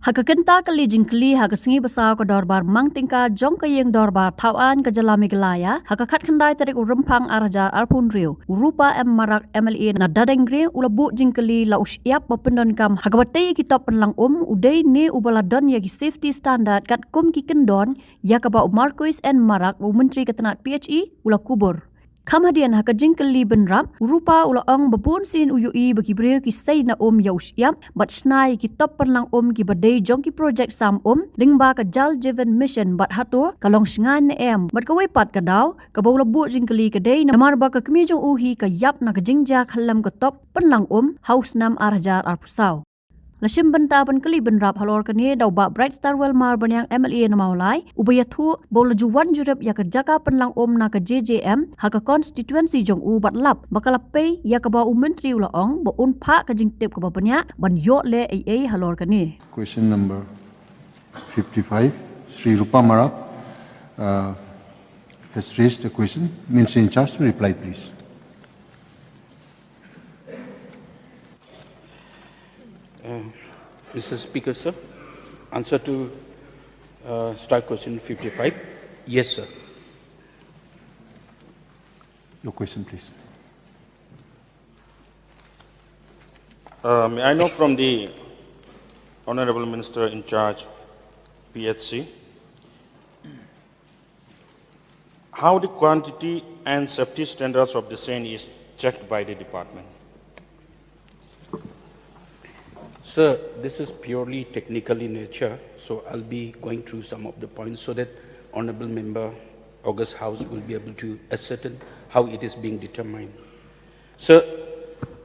Hakakenta kali Jingkhyllem hakasengi besar ke dorbar mang tingka jong ke yang dorbar tawan ke jala Meghalaya hakakat kendai tarik urempang arajar arpun riu urupa marak MLA na dadengre ulabu Jingkhyllem la Shyiap Pyndonkam hakabate kitab Pynlang udai ne ubaladon yagi safety standard kat ki kendon yakaba Marquis and marak menteri ketenat PHE ula kubur. Kamadian haka Jingkhyllem benrap urupa ula ong babun sin uyui bagi breu ki say na ya Shyiap bat snai ki top Pynlang ki badai jong ki project sam lingba ka jal driven mission bat hatur kalong singan ne bat ka wepat ka daw ka bawla bu Jingkhyllem ka day na marba ka Kmie jong uhi ka yap na ka Jingkhyllem ka top Pynlang haus nam arajar arpusau. Lashim benta ban Kylli benrap halor kene daw ba bright star well mar banyang MLA na maulai ubaya thu bawla juwan jurep ya ka jaka Pynlang na ka JJM haka constituency jong bat lap bakalape ya ka ba menteri ula ong ba unpa ka jingtip ka ba banya ban yo le AA halor kene. Question number 55, Sri Rupa Marak has raised a question. Minister in charge to reply, please. Mr. Speaker, sir, answer to start question 55. Yes, sir. Your question, please. May I know from the Honorable Minister in charge, PHC, how the quantity and safety standards of the sand is checked by the department? Sir, this is purely technical in nature, so I'll be going through some of the points so that Honorable Member August House will be able to ascertain how it is being determined. Sir,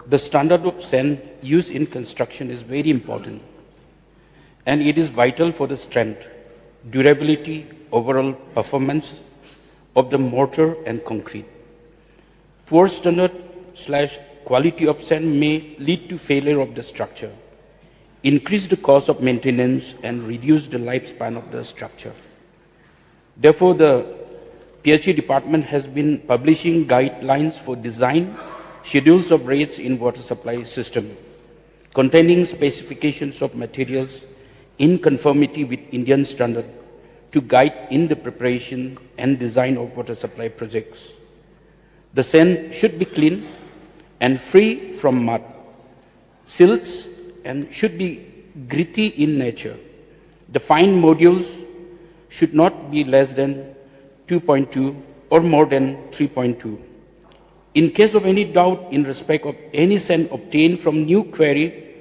the standard of sand used in construction is very important, and it is vital for the strength, durability, overall performance of the mortar and concrete. Poor standard/quality of sand may lead to failure of the structure, increase the cost of maintenance, and reduce the lifespan of the structure. Therefore, the PHE department has been publishing guidelines for design, schedules of rates in water supply system, containing specifications of materials in conformity with Indian standard to guide in the preparation and design of water supply projects. The sand should be clean and free from mud, silts, and should be gritty in nature. The fine modules should not be less than 2.2 or more than 3.2. In case of any doubt in respect of any sand obtained from new quarry,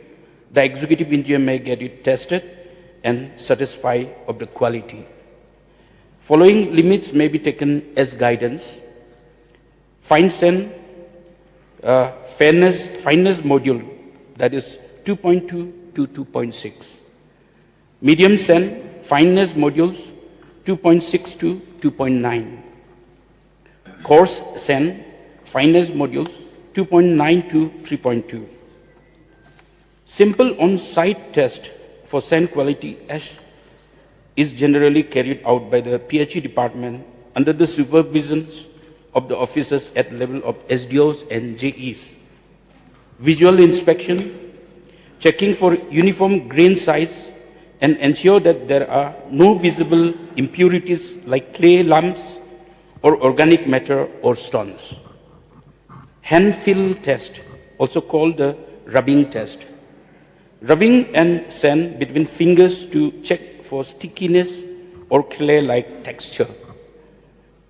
the executive engineer may get it tested and satisfy of the quality. Following limits may be taken as guidance. Fine sand fineness module, that is 2.2 to 2.6. Medium sand fineness modules 2.6 to 2.9. Coarse sand fineness modules 2.9 to 3.2. Simple on-site test for sand quality is generally carried out by the PHE department under the supervision of the officers at level of SDOs and JEs. Visual inspection, checking for uniform grain size, and ensure that there are no visible impurities like clay lumps or organic matter or stones. Hand feel test, also called the rubbing test. Rubbing and sand between fingers to check for stickiness or clay-like texture.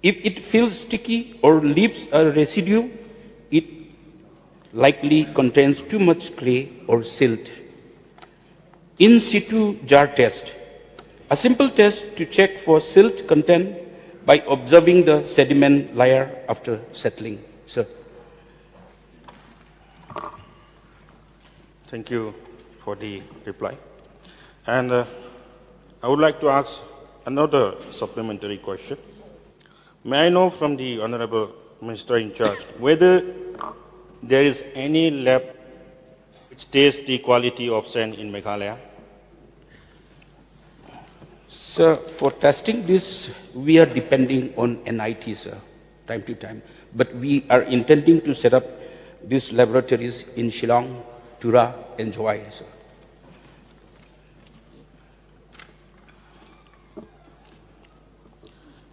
If it feels sticky or leaves a residue, it likely contains too much clay or silt. In situ jar test, a simple test to check for silt content by observing the sediment layer after settling. Sir. Thank you for the reply. And I would like to ask another supplementary question. May I know from the Honorable Minister in charge whether there is any lab which tests the quality of sand in Meghalaya? Sir, for testing this, we are depending on NIT, sir, time to time. But we are intending to set up these laboratories in Shillong, Tura, and Hawaii, sir.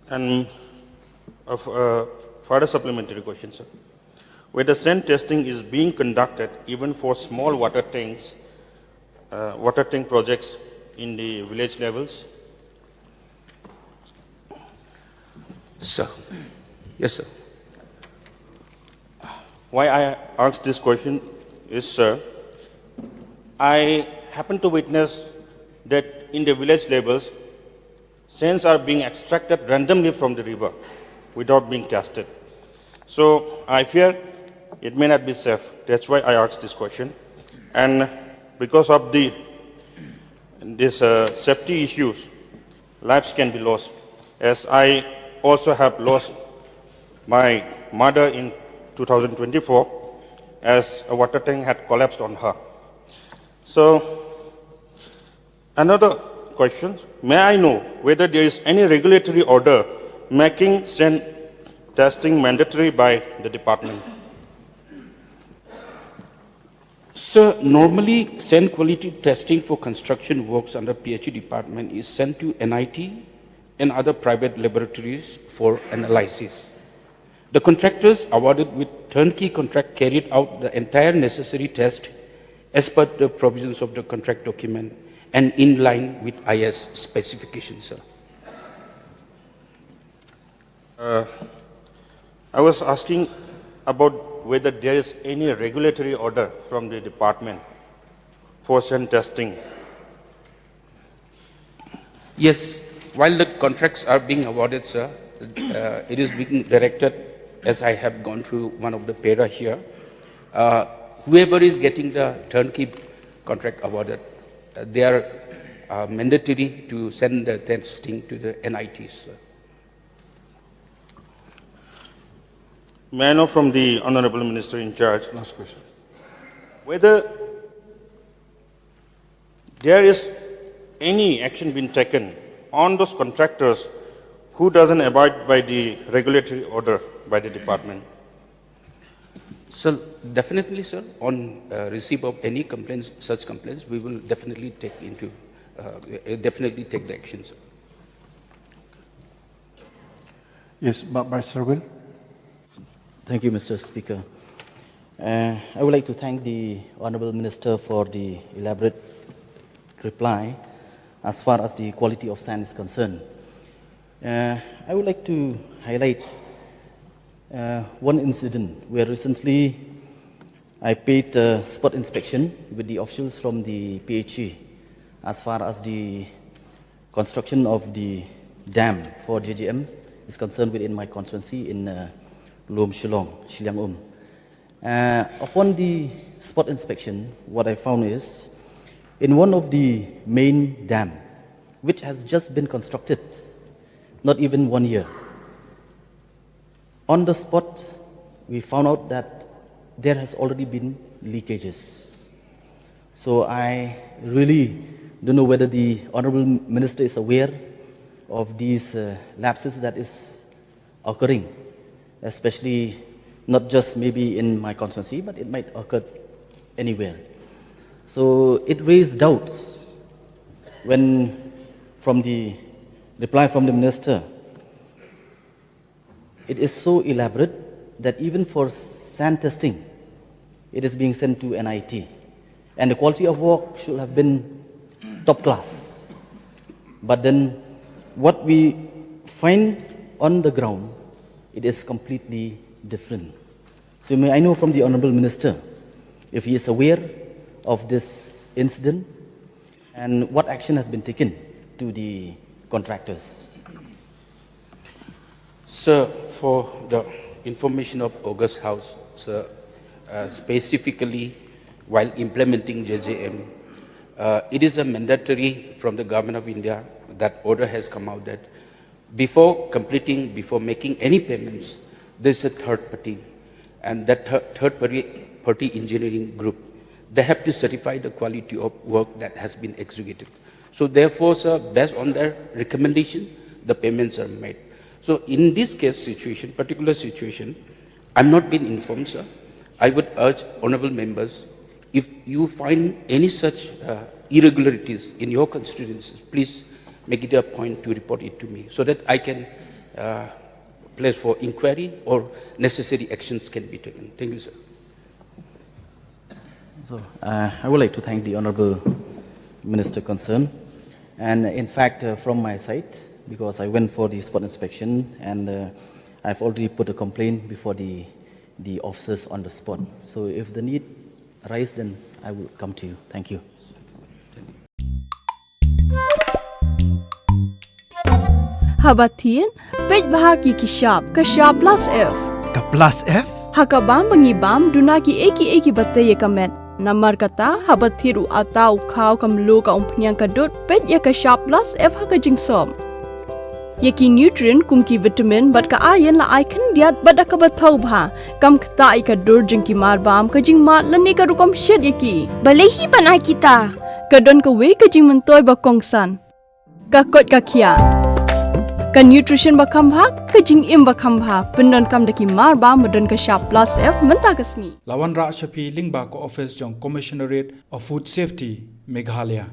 And further supplementary question, sir. Whether sand testing is being conducted even for small water tanks, water tank projects in the village levels? Sir. Yes, sir. Why I ask this question is, sir, I happen to witness that in the village levels, sands are being extracted randomly from the river without being tested. So I fear it may not be safe. That's why I asked this question. And because of these safety issues, lives can be lost. As I also have lost my mother in 2024 as a water tank had collapsed on her. So another question, may I know whether there is any regulatory order making sand testing mandatory by the department? Sir, normally sand quality testing for construction works under PHE department is sent to NIT and other private laboratories for analysis. The contractors awarded with turnkey contract carried out the entire necessary test as per the provisions of the contract document and in line with IS specifications, sir. I was asking about whether there is any regulatory order from the department for sand testing. Yes, while the contracts are being awarded, sir, it is being directed, as I have gone through one of the para here, whoever is getting the turnkey contract awarded, they are mandatory to send the testing to the NITs, sir. May I know from the Honorable Minister in charge Last question. whether there is any action being taken on those contractors who doesn't abide by the regulatory order by the department? So definitely, sir, on receipt of any complaints, such complaints, we will definitely take the action, sir. Yes, Vice Chair. Thank you, Mr. Speaker. I would like to thank the Honourable Minister for the elaborate reply as far as the quality of sand is concerned. I would like to highlight one incident where recently I paid a spot inspection with the officials from the PHE as far as the construction of the dam for JJM is concerned within my constituency in Lom Shillong. Upon the spot inspection, what I found is in one of the main dam, which has just been constructed, not even 1 year, on the spot, we found out that there has already been leakages. So I really don't know whether the Honourable Minister is aware of these lapses that is occurring, especially not just maybe in my constituency, but it might occur anywhere. So it raised doubts when, from the reply from the Minister, it is so elaborate that even for sand testing, it is being sent to NIT. And the quality of work should have been top class. But then what we find on the ground, it is completely different. So may I know from the Honourable Minister if he is aware of this incident and what action has been taken to the contractors? Sir, for the information of August House, sir, specifically while implementing JJM, it is a mandatory from the Government of India that order has come out that before making any payments, there's a third party, and that third party engineering group, they have to certify the quality of work that has been executed. So therefore, sir, based on their recommendation, the payments are made. So in this particular situation, I'm not been informed, sir. I would urge honourable members, if you find any such irregularities in your constituencies, please make it a point to report it to me so that I can place for inquiry or necessary actions can be taken. Thank you, sir. So, I would like to thank the Honorable Minister concerned. And in fact, from my side, because I went for the spot inspection and I've already put a complaint before the officers on the spot. So if the need arises, then I will come to you. Thank you. Habatin, pej bahagi ki Shyiap plus F. Ka plus F? Hakabam bangibam dunaki eki bataye kamet. Namar kata habathiru atau kau kamlu ka umpnyang kadut pej ya ka Shyiap plus F haka jingsom. Yaki nutrient kumki vitamin bat ka ayan la icon diat bat ka bathau bha kam kta ka dur jingki marbam ka jing mat lani ka rukom shed yaki. Balehi banai kita. Kadon ka we ka jing mentoy ba kongsan. Ka kot ka kia. Ka nutrition ba khambha ka jing im ba khambha Pyndonkam daki marbam madon ka Shyiap plus F menta kasni. Lawan Ra Shapi Lingba ko office jong Commissionerate of Food Safety Meghalaya.